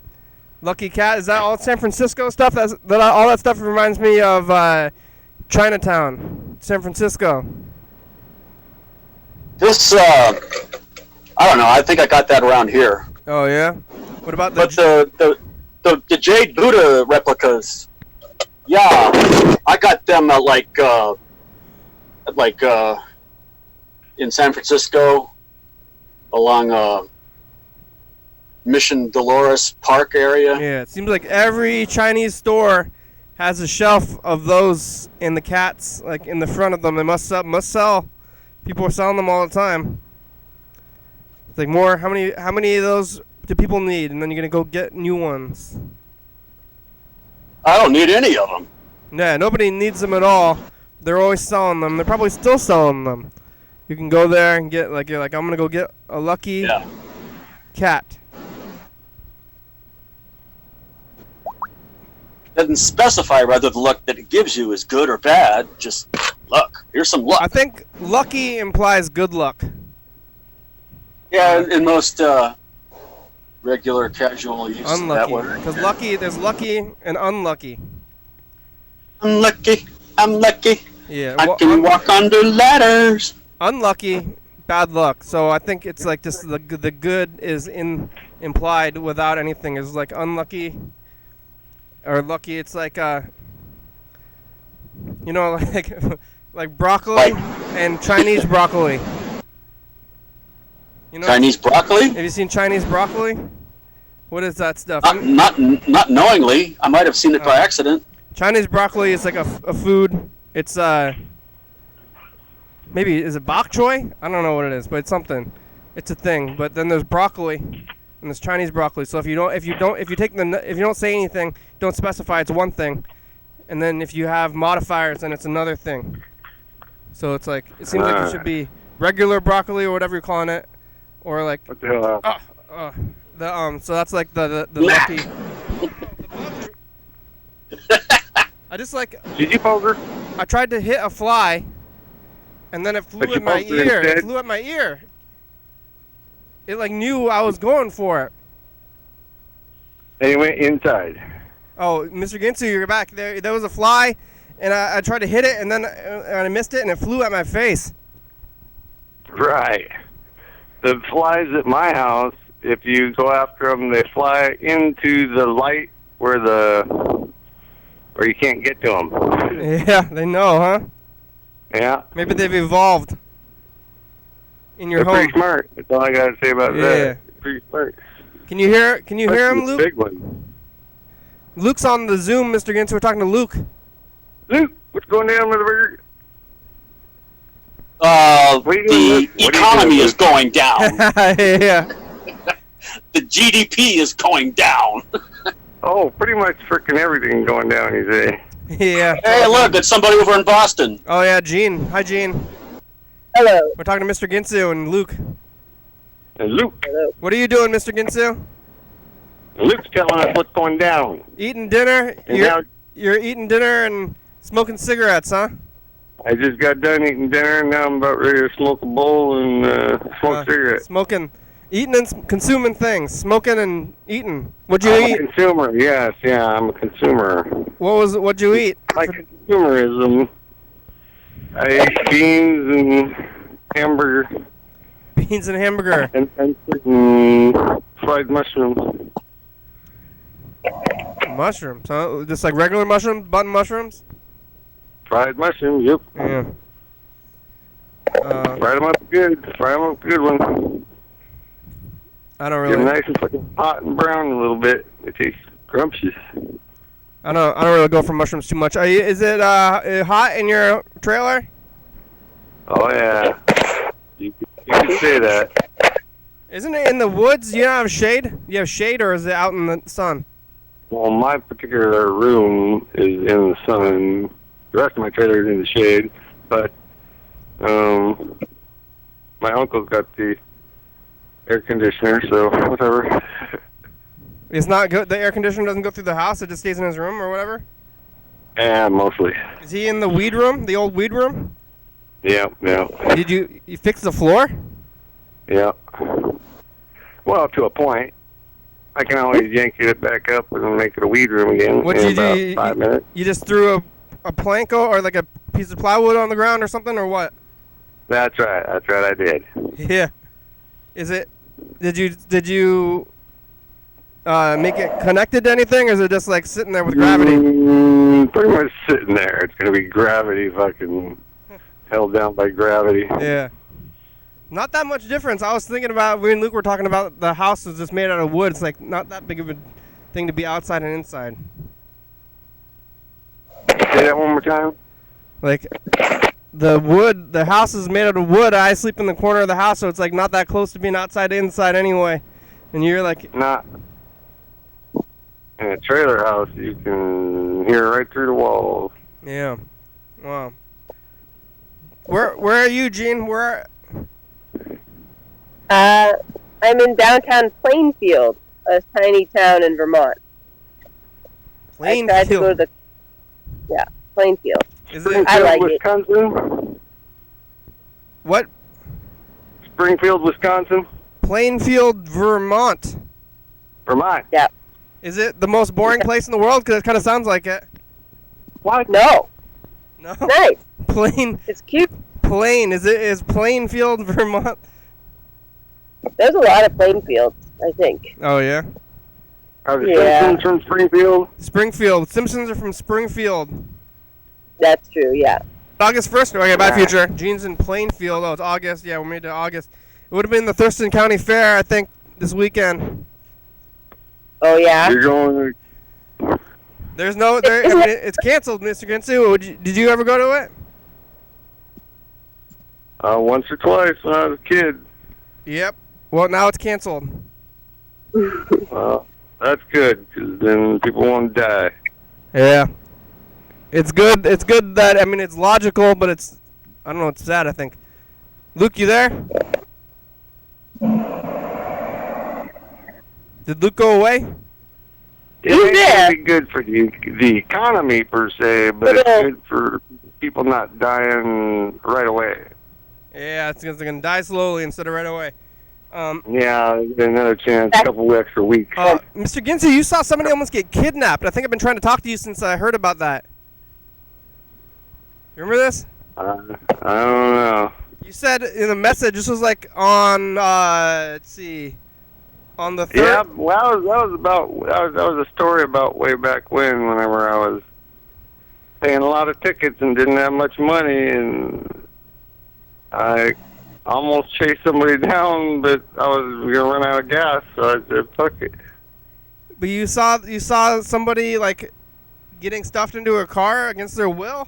Lucky Cat. Is that all San Francisco stuff? All that stuff reminds me of Chinatown, San Francisco.
This I don't know. I think I got that around here.
Oh yeah. What about
the Jade Buddha replicas? Yeah, I got them in San Francisco, along Mission Dolores Park area.
Yeah, it seems like every Chinese store has a shelf of those in the cats, like in the front of them. They must sell. People are selling them all the time. It's like more. How many of those do people need? And then you're gonna go get new ones.
I don't need any of them.
Yeah, nobody needs them at all. They're always selling them. They're probably still selling them. You can go there and get I'm gonna go get a lucky cat.
Doesn't specify whether the luck that it gives you is good or bad. Just luck. Here's some luck.
I think lucky implies good luck.
Yeah, in most regular casual use of that
Unlucky.
word.
Because there's lucky and unlucky.
I'm lucky.
Yeah.
I can walk under ladders.
Unlucky bad luck. So I think it's like just the good is implied without anything. Is like unlucky or lucky. It's like like like broccoli and Chinese broccoli. You know,
Chinese broccoli?
have you seen Chinese broccoli? What is that stuff?
Not knowingly. I might have seen it by accident.
Chinese broccoli is like a food. It's maybe is it bok choy? I don't know what it is, but it's something. It's a thing. But then there's broccoli, and there's Chinese broccoli. So if you don't say anything, don't specify, it's one thing, and then if you have modifiers, then it's another thing. So it's like it seems like it should be regular broccoli or whatever you're calling it, or like
What the hell?
so that's like the lucky. I just like.
Did you poker?
I tried to hit a fly, and then it flew
But you
at my
poked it
ear. It
instead?
flew at my ear. It like knew I was going for it.
And you went inside.
Oh, Mr. Ginsu, you're back. There was a fly, and I tried to hit it, and then I missed it, and it flew at my face.
Right. The flies at my house, if you go after them, they fly into the light where you can't get to them.
Yeah, they know, huh?
Yeah.
Maybe they've evolved in your
They're
home.
pretty smart. That's all I gotta say about
Yeah.
that. Pretty smart.
Can you hear him,
That's
Luke?
the big one.
Luke's on the Zoom, Mr. Ginsu. We're talking to Luke.
Luke, what's going down with the burger?
The economy is going down.
Yeah.
The GDP is going down.
Oh, pretty much freaking everything going down these days.
Yeah.
Hey, look, it's somebody over in Boston.
Oh yeah, Gene. Hi, Gene.
Hello.
We're talking to Mr. Ginsu and Luke.
And Luke,
What are you doing, Mr. Ginsu?
Luke's telling us what's going down.
Eating dinner?
And now
You're eating dinner and smoking cigarettes, huh?
I just got done eating dinner, and now I'm about ready to smoke a bowl and smoke cigarettes.
Smoking, eating and consuming things. Smoking and eating. What'd you
I'm
eat?
a consumer, yes, yeah, I'm a consumer.
What'd you eat?
Like consumerism. I ate beans and hamburger
Beans and hamburger.
and fried mushrooms.
Mushrooms, huh? Just like regular mushrooms? Button mushrooms?
Fried mushrooms, yep.
Yeah.
Fry them up good. Fry them up good one.
I don't
Get them
really.
nice and fucking hot and brown a little bit. They taste scrumptious.
I don't really go for mushrooms too much. Is it hot in your trailer?
Oh yeah. You can say that.
Isn't it in the woods? You don't have shade? You have shade, or is it out in the sun?
Well, my particular room is in the sun. The rest of my trailer is in the shade. But my uncle's got the air conditioner, so whatever.
It's not good. The air conditioner doesn't go through the house. It just stays in his room or whatever.
Yeah, mostly.
Is he in the weed room? The old weed room?
Yeah, yeah,
Did you fix the floor?
yeah. Well, to a point. I can always yank it back up and make it a weed room again
What'd
in
you do?
about 5 minutes.
You just threw a plank or like a piece of plywood on the ground or something, or what?
That's right, I did.
Yeah. Is it? Did you make it connected to anything, or is it just like sitting there with gravity?
Pretty much sitting there. It's going to be gravity fucking held down by gravity.
Yeah. Not that much difference. I was thinking about, we and Luke were talking about the house is just made out of wood. It's like not that big of a thing to be outside and inside.
Say that one more time.
Like the house is made out of wood. I sleep in the corner of the house, so it's like not that close to being outside and inside anyway. And you're like,
Not in a trailer house. You can hear right through the walls.
yeah. Wow. Where are you, Gene?
I'm in downtown Plainfield, a tiny town in Vermont. I tried to go to the Plainfield.
Is it?
I like it.
Wisconsin?
What?
Springfield, Wisconsin?
Plainfield, Vermont.
Vermont.
Yeah.
Is it the most boring place in the world? Because it kind of sounds like it.
What?
No.
No.
Nice.
Plain.
It's cute.
Plain. Is Plainfield, Vermont?
There's a lot of plain fields, I think.
Oh, yeah?
Are the
Yeah.
Simpsons from Springfield?
Springfield. Simpsons are from Springfield.
That's true, yeah.
August 1st. Okay, bye,
Yeah.
future. Gene's in Plainfield. Oh, it's August. Yeah, we made it to August. It would have been the Thurston County Fair, I think, this weekend.
Oh, yeah?
You're going.
There's no... I mean, it's canceled, Mr. Ginsu. Did you ever go to it?
Once or twice when I was a kid.
Yep. Well, now it's canceled.
Well, that's good, because then people won't die.
Yeah. It's good. It's good that, I mean, it's logical, but it's... I don't know, it's sad, I think. Luke, you there? Did Luke go away?
It
He's
ain't
there.
gonna be good for the economy per se, but it's good for people not dying right away.
Yeah, it's going to die slowly instead of right away.
Yeah, another chance, a couple extra weeks.
Mr. Ginsu, you saw somebody almost get kidnapped. I think I've been trying to talk to you since I heard about that. You remember this?
I don't know.
You said in a message, this was like on, let's see, on the 3rd.
Yeah, well, that was a story about way back whenever I was paying a lot of tickets and didn't have much money, and I almost chased somebody down, but I was gonna run out of gas, so I said, "Fuck it."
But you saw somebody like getting stuffed into a car against their will?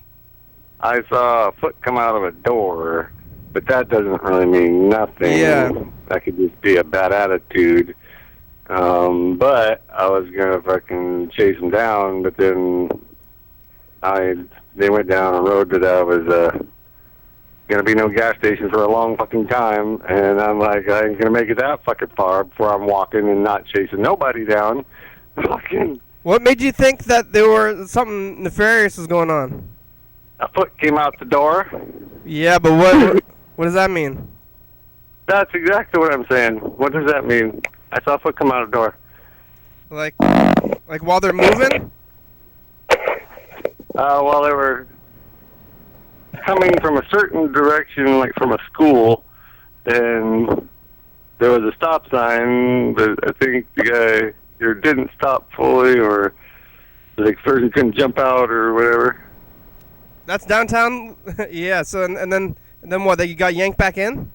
I saw a foot come out of a door, but that doesn't really mean nothing.
Yeah.
That could just be a bad attitude. But I was gonna fucking chase them down, but then they went down a road that I was gonna be no gas station for a long fucking time, and I'm like, I ain't gonna make it that fucking far before I'm walking and not chasing nobody down. Fucking
What made you think that there were something nefarious was going on?
a foot came out the door.
Yeah, but what does that mean?
That's exactly what I'm saying. What does that mean? I saw a foot come out of the door.
Like while they're moving?
Well, they were coming from a certain direction, like from a school, and there was a stop sign, but I think the guy either didn't stop fully, or the person couldn't jump out, or whatever.
That's downtown? Yeah, so and then what, you got yanked back in?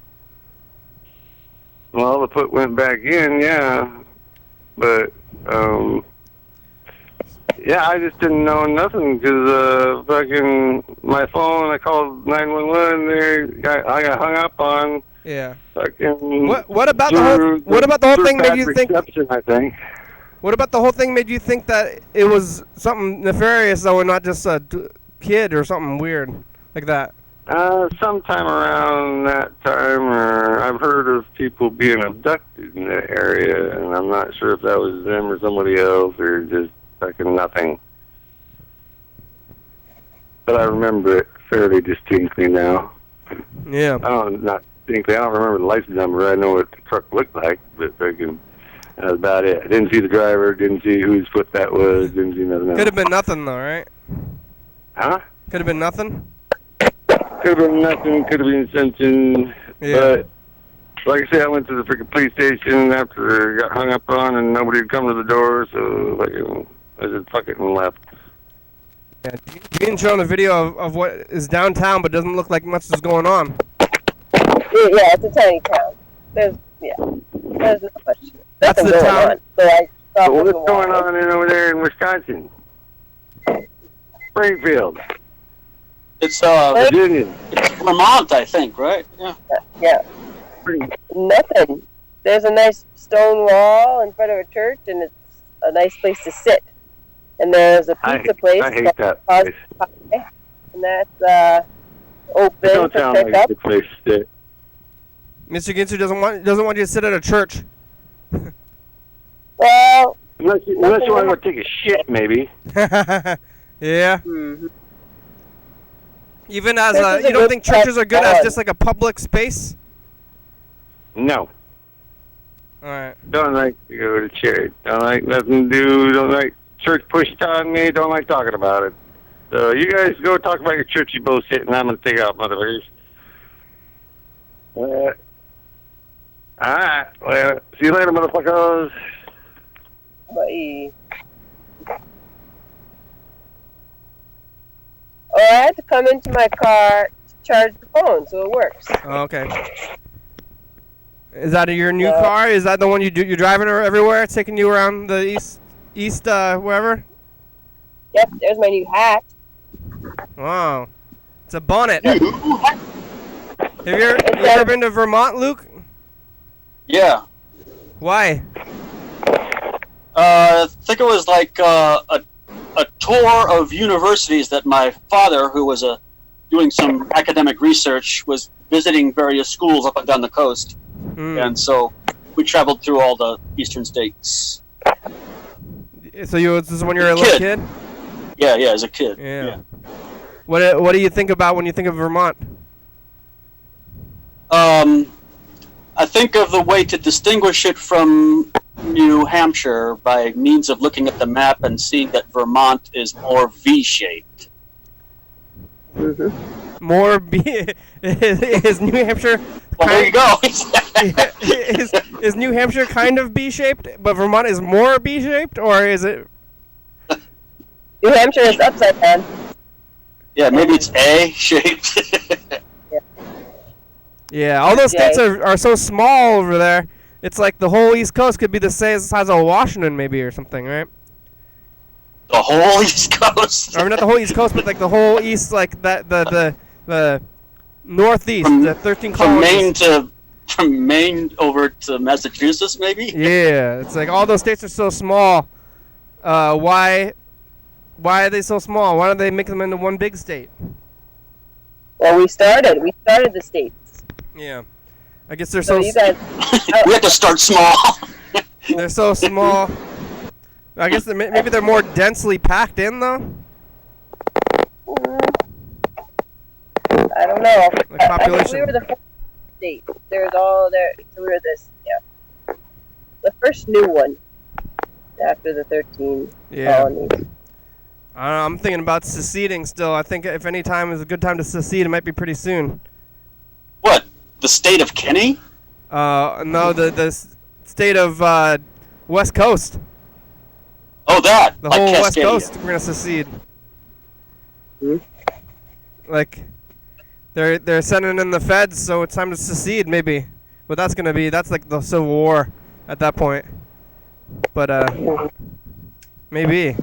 Well, the foot went back in, yeah, but yeah, I just didn't know nothing, because fucking my phone, I called 911 there, I got hung up on.
Yeah.
Fucking
What about the whole thing made you think?
I think.
What about the whole thing made you think that it was something nefarious, though, and not just a kid or something weird like that?
Sometime around that time, or I've heard of people being abducted in that area, and I'm not sure if that was them or somebody else, or just fucking nothing. But I remember it fairly distinctly now.
Yeah.
Not distinctly. I don't remember the license number. I know what the truck looked like, but fucking that's about it. I didn't see the driver. Didn't see whose foot that was. Didn't see nothing else.
Could have been nothing, though, right?
Huh?
Could have been nothing.
Could have been nothing. Could have been something.
Yeah.
But like I said, I went to the freaking police station after I got hung up on, and nobody had come to the door. So like, I said, fuck it, and left.
Yeah. You didn't show the video of what is downtown, but doesn't look like much is going on.
Yeah, it's a tiny town. There's no question.
That's
Nothing
the
going
town.
on, so I
But what's going on over there in Wisconsin? Springfield.
It's
Virginia.
it's Vermont, I think, right? Yeah.
Yeah. Nothing. There's a nice stone wall in front of a church, and it's a nice place to sit. And there's a pizza place.
I hate that
called
place.
Pie, and that's open
It don't
for
sound like a
pickup.
good place to sit.
Mr. Ginsu doesn't want you to sit at a church.
Well,
Unless you want to go take a shit, maybe.
Yeah.
mhm.
Even as
This is a
you don't
good
think churches are good as
spot.
just like a public space?
No.
All right.
Don't like to go to church. Don't like nothing to do. Don't like church pushed on me. Don't like talking about it. So you guys go talk about your churchy bullshit, and I'm going to take out, motherfuckers. All right. Well, see you later, motherfuckers.
Bye. Oh, I had to come into my car to charge the phone, so it works.
Oh, okay. Is that your new car? Is that the one you're driving everywhere? It's taking you around the east wherever?
Yep, there's my new hat.
Wow. It's a bonnet. Have you ever been to Vermont, Luke?
Yeah.
Why?
I think it was like a tour of universities that my father, who was doing some academic research, was visiting various schools up and down the coast. And so we traveled through all the eastern states.
So this is when you were a little kid?
Yeah, as a kid.
Yeah. What do you think about when you think of Vermont?
I think of the way to distinguish it from New Hampshire by means of looking at the map and seeing that Vermont is more V-shaped.
Mm-hmm.
More is New Hampshire?
Well, there you go.
is New Hampshire kind of B-shaped, but Vermont is more B-shaped, or is it?
New Hampshire is upside down.
Yeah, maybe it's A-shaped.
Yeah, all those states are so small over there. It's like the whole East Coast could be the size of Washington, maybe, or something, right?
The whole East Coast.
I mean, not the whole East Coast, but like the whole East, like that the Northeast, the 13 colonies.
From Maine over to Massachusetts, maybe.
Yeah, it's like all those states are so small. Why are they so small? Why don't they make them into one big state?
Well, we started the states.
Yeah, I guess they're
So
so.
you guys,
We have to start small.
They're so small. I guess maybe they're more densely packed in, though.
I don't know.
Like
I think
population.
we were the first state. There's all there. So we were the first new one after the 13 colonies.
I don't know, I'm thinking about seceding still. I think if any time is a good time to secede, it might be pretty soon.
What? The state of Kenny?
No, the state of West Coast.
Oh, that.
The
like
whole West
Cascadia.
Coast, we're gonna secede. Like, they're sending in the feds, so it's time to secede, maybe. But that's like the Civil War at that point. But maybe.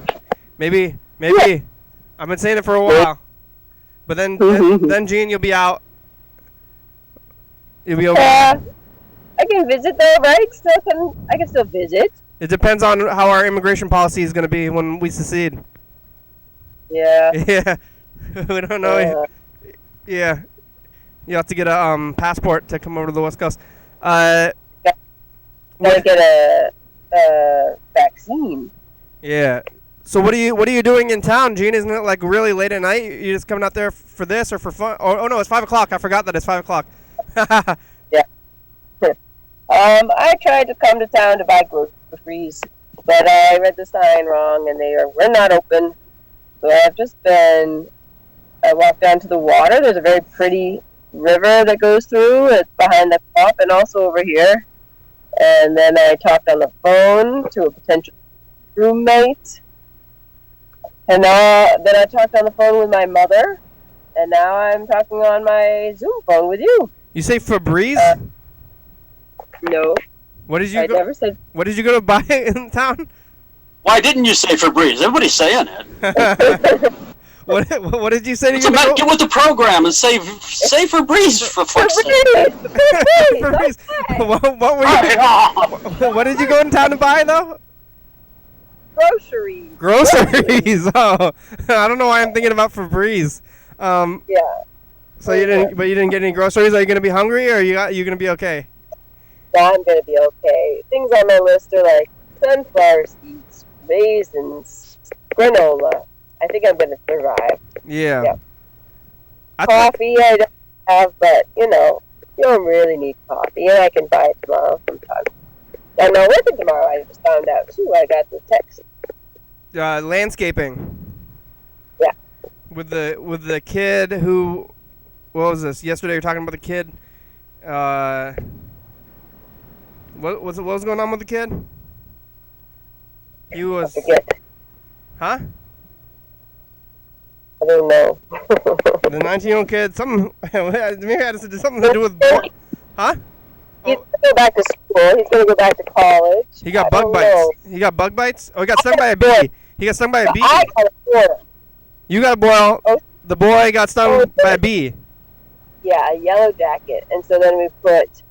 I've been saying it for a while. But then Gene, you'll be out. You'll be okay.
I can visit though, right? I can still visit.
It depends on how our immigration policy is going to be when we secede.
Yeah.
Yeah. We don't know. Yeah. You have to get a passport to come over to the West Coast.
Gotta get a vaccine.
Yeah. So what are you doing in town, Gene? Isn't it like really late at night? You just coming out there for this or for fun? Oh no, it's 5 o'clock. I forgot that it's 5 o'clock.
Yeah. I tried to come to town to buy groceries, but I read the sign wrong, and we're not open. So I walked down to the water. There's a very pretty river that goes through. It's behind the pub and also over here. And then I talked on the phone to a potential roommate. And then I talked on the phone with my mother. And now I'm talking on my Zoom phone with you.
You say Febreze?
No.
What did you
never said.
What did you go to buy in town?
Why didn't you say Febreze? Everybody's saying it.
What did you say to
It's about get with the program and say Febreze for fuck's sake.
Febreze. What did you go in town to buy though?
Groceries.
Groceries. Oh, I don't know why I'm thinking about Febreze.
Yeah.
So you didn't get any groceries. Are you gonna be hungry, or are you gonna be okay?
I'm gonna be okay. Things on my list are like sunflower seeds, raisins, granola. I think I'm gonna survive.
Yeah.
Coffee I don't have, but you don't really need coffee, and I can buy it tomorrow sometime. I'm not working tomorrow. I just found out too. I got the text.
Landscaping.
Yeah.
With the kid who, what was this? Yesterday you were talking about the kid What was going on with the kid? He was.
I forget.
Huh?
I don't know.
The 19-year-old kid. Something. Maybe it had something to do with. Huh?
He's gonna go back to school. He's gonna go back to college.
He got bug bites. He got bug bites. Oh, he got stung by a bee. He got stung by a bee.
I got a boil.
You got a boil. The boy got stung by a bee.
Yeah, a yellow jacket, and so then we put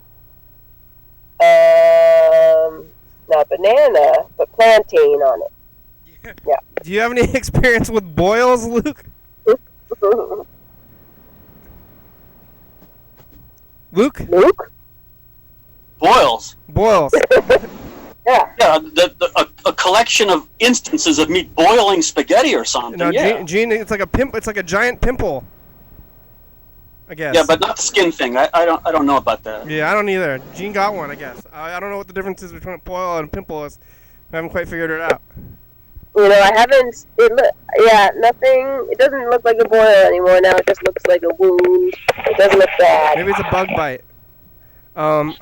not banana, but plantain on it. Yeah.
Do you have any experience with boils, Luke? Luke?
Boils.
Boils.
Yeah.
Yeah, a collection of instances of me boiling spaghetti or something.
No,
yeah.
Gene, it's like a giant pimple. I guess.
Yeah, but not the skin thing. I don't know about that.
Yeah, I don't either. Gene got one, I guess. I don't know what the difference is between a boil and a pimple is. I haven't quite figured it out.
You know, I haven't. Nothing. It doesn't look like a boil anymore. Now it just looks like a wound. It doesn't look bad.
Maybe it's a bug bite. I'm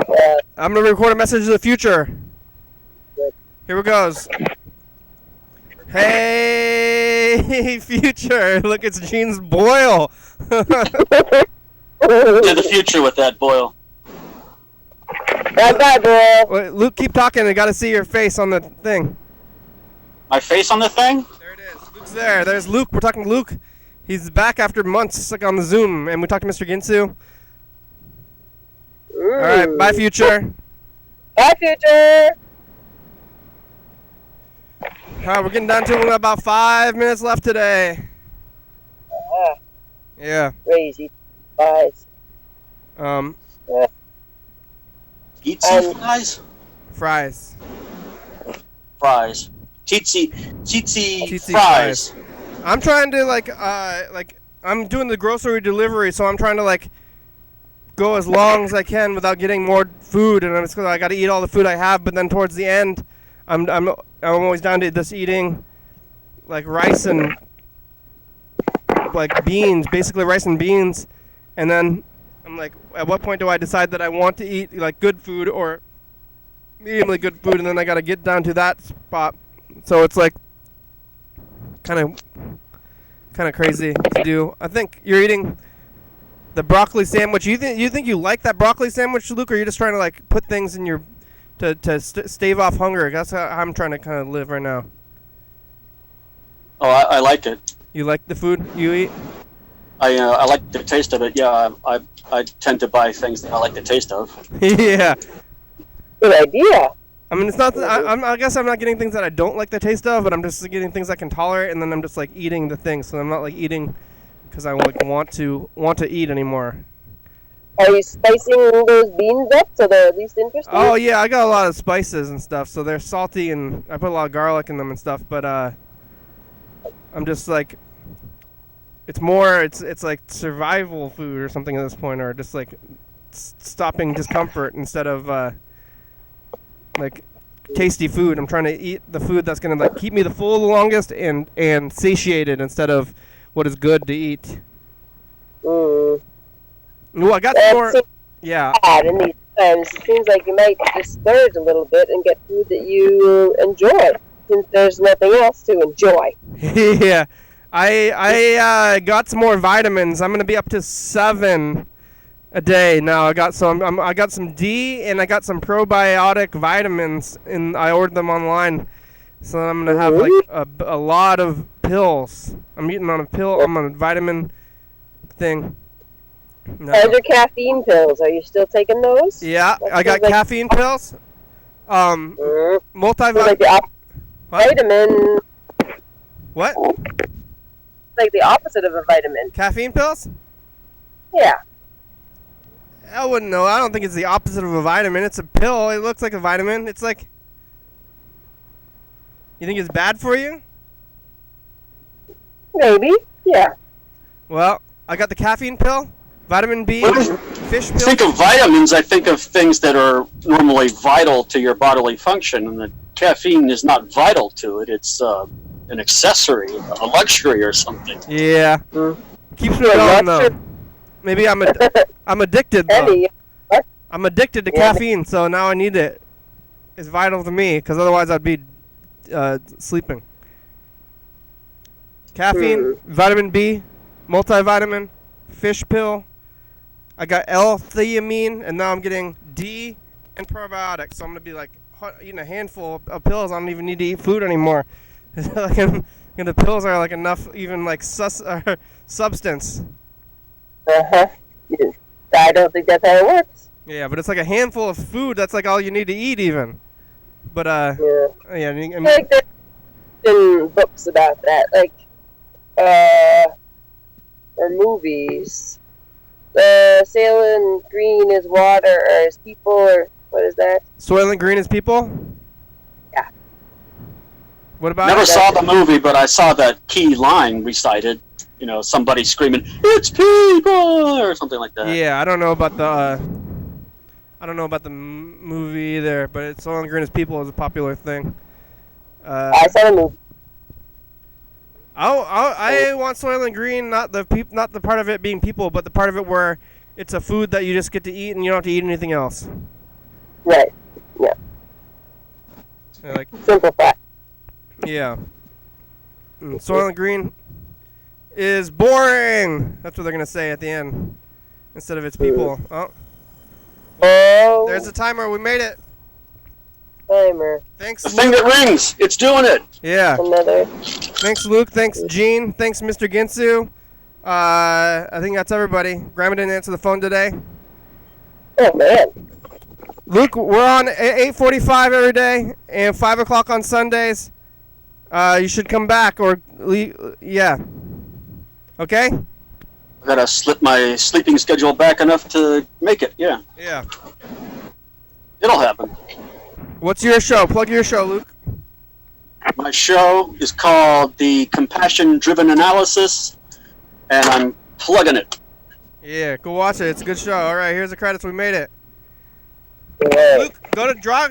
gonna record a message to the future.
Good.
Here it goes. Hey, future! Look, it's Gene's boil.
To the future with that boil.
Bye, boy.
Wait, Luke, keep talking. I gotta see your face on the thing.
My face on the thing?
There it is. Luke's there. There's Luke. We're talking to Luke. He's back after months, like on the Zoom, and we talked to Mr. Ginsu. All right, bye, future.
Bye, future.
All right, we're getting down to about 5 minutes left today. Yeah.
Crazy. Flies.
Eat some fries?
Fries.
Fries. Tsetse fries.
I'm trying to I'm doing the grocery delivery, so I'm trying to go as long as I can without getting more food, and I got to eat all the food I have. But then towards the end, I'm always down to just eating rice and beans, basically rice and beans, and then I'm like, at what point do I decide that I want to eat good food or mediumly good food, and then I got to get down to that spot. So it's kind of crazy to do. I think you're eating the broccoli sandwich. You think you like that broccoli sandwich, Luke, or you're just trying to put things in your to stave off hunger? That's how I'm trying to kind of live right now.
Oh, I like it.
You like the food you eat?
I like the taste of it. Yeah, I tend to buy things that I like the taste of.
Yeah.
Good idea.
I mean, it's not that I guess I'm not getting things that I don't like the taste of, but I'm just getting things I can tolerate, and then I'm just eating the things. So I'm not eating because I want to eat anymore.
Are you spicing those beans up so they're at least interesting?
Oh yeah, I got a lot of spices and stuff, so they're salty, and I put a lot of garlic in them and stuff. But I'm just it's more it's like survival food or something at this point, or just stopping discomfort instead of tasty food. I'm trying to eat the food that's gonna keep me the full the longest and satiated instead of what is good to eat. Well, I got some more. Yeah.
In these times, it seems like you might just splurge a little bit and get food that you enjoy, since there's nothing else to enjoy.
Yeah, I got some more vitamins. I'm gonna be up to 7 a day now. I got some D, and I got some probiotic vitamins, and I ordered them online. So I'm gonna have a lot of pills. I'm eating on a pill. I'm on a vitamin thing. No.
How's your caffeine pills? Are you still taking those?
Yeah, I got caffeine pills.
Like the vitamin.
What?
Like the opposite of a vitamin.
Caffeine pills?
Yeah.
I wouldn't know. I don't think it's the opposite of a vitamin. It's a pill. It looks like a vitamin. It's You think it's bad for you?
Maybe. Yeah.
Well, I got the caffeine pill. Vitamin B, fish pills.
Think of vitamins, I think of things that are normally vital to your bodily function, and the caffeine is not vital to it. It's an accessory, a luxury or something.
Yeah. Keeps me going, though. Maybe I'm addicted, though. I'm addicted to caffeine, so now I need it. It's vital to me, because otherwise I'd be sleeping. Caffeine, vitamin B, multivitamin, fish pill. I got L-theanine, and now I'm getting D and probiotics. So I'm going to be like eating a handful of pills. I don't even need to eat food anymore. The pills are like enough, even like substance.
I don't think that's how it works.
Yeah, but it's like a handful of food. That's like all you need to eat, even. But
yeah.
I
mean, like there's been books about that, like or movies. Soylent Green is water, or is people, or what is that?
Soylent Green is people?
Yeah.
What about
Never saw the movie, but I saw that key line recited. You know, somebody screaming, "It's people!" or something like that.
Yeah, I don't know about the movie either, but Soylent Green is people is a popular thing.
I saw the movie.
I want Soylent Green, not the part of it being people, but the part of it where it's a food that you just get to eat and you don't have to eat anything else.
Right. Yeah.
Like
simplify.
Yeah. Soylent Green is boring. That's what they're gonna say at the end, instead of its people. Oh. There's the timer. We made it.
Timer.
Thanks.
The thing that rings. It's doing it.
Yeah.
Another.
Thanks, Luke. Thanks, Gene. Thanks, Mr. Ginsu. I think that's everybody. Grandma didn't answer the phone today.
Oh, man.
Luke, we're on 8:45 every day and 5 o'clock on Sundays. You should come back or yeah. Okay?
I gotta slip my sleeping schedule back enough to make it, yeah.
Yeah.
It'll happen.
What's your show? Plug your show, Luke.
My show is called The Compassion Driven Analysis, and I'm plugging it.
Yeah, go watch it. It's a good show. All right, here's the credits. We made it.
Yeah.
Luke, go to draw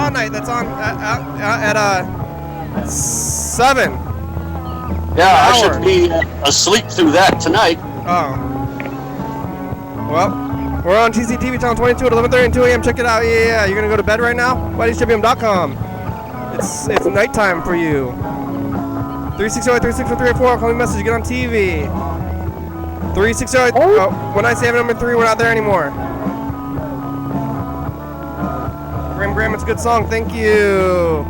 night. That's on at 7.
Yeah, I should be asleep through that tonight.
Oh. Well, we're on TCTV channel 22 at 11:30 and 2 a.m. Check it out. Yeah. You're gonna go to bed right now? YDHWM.com. It's nighttime for you. 360-364-384. Call me message. Get on TV. 360. Oh, when I say number 3, we're not there anymore. Graham, it's a good song. Thank you.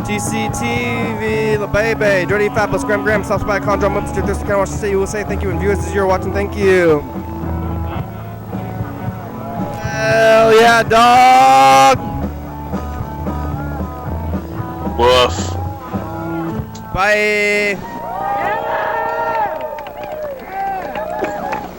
TCTV, La Baby, Dirty Fabulous, Graham, stops by Condrum, Upstreet, Thurston County, Washington State, USA. Thank you, and viewers as you're watching, thank you. Hell yeah, dog!
Woof.
Bye.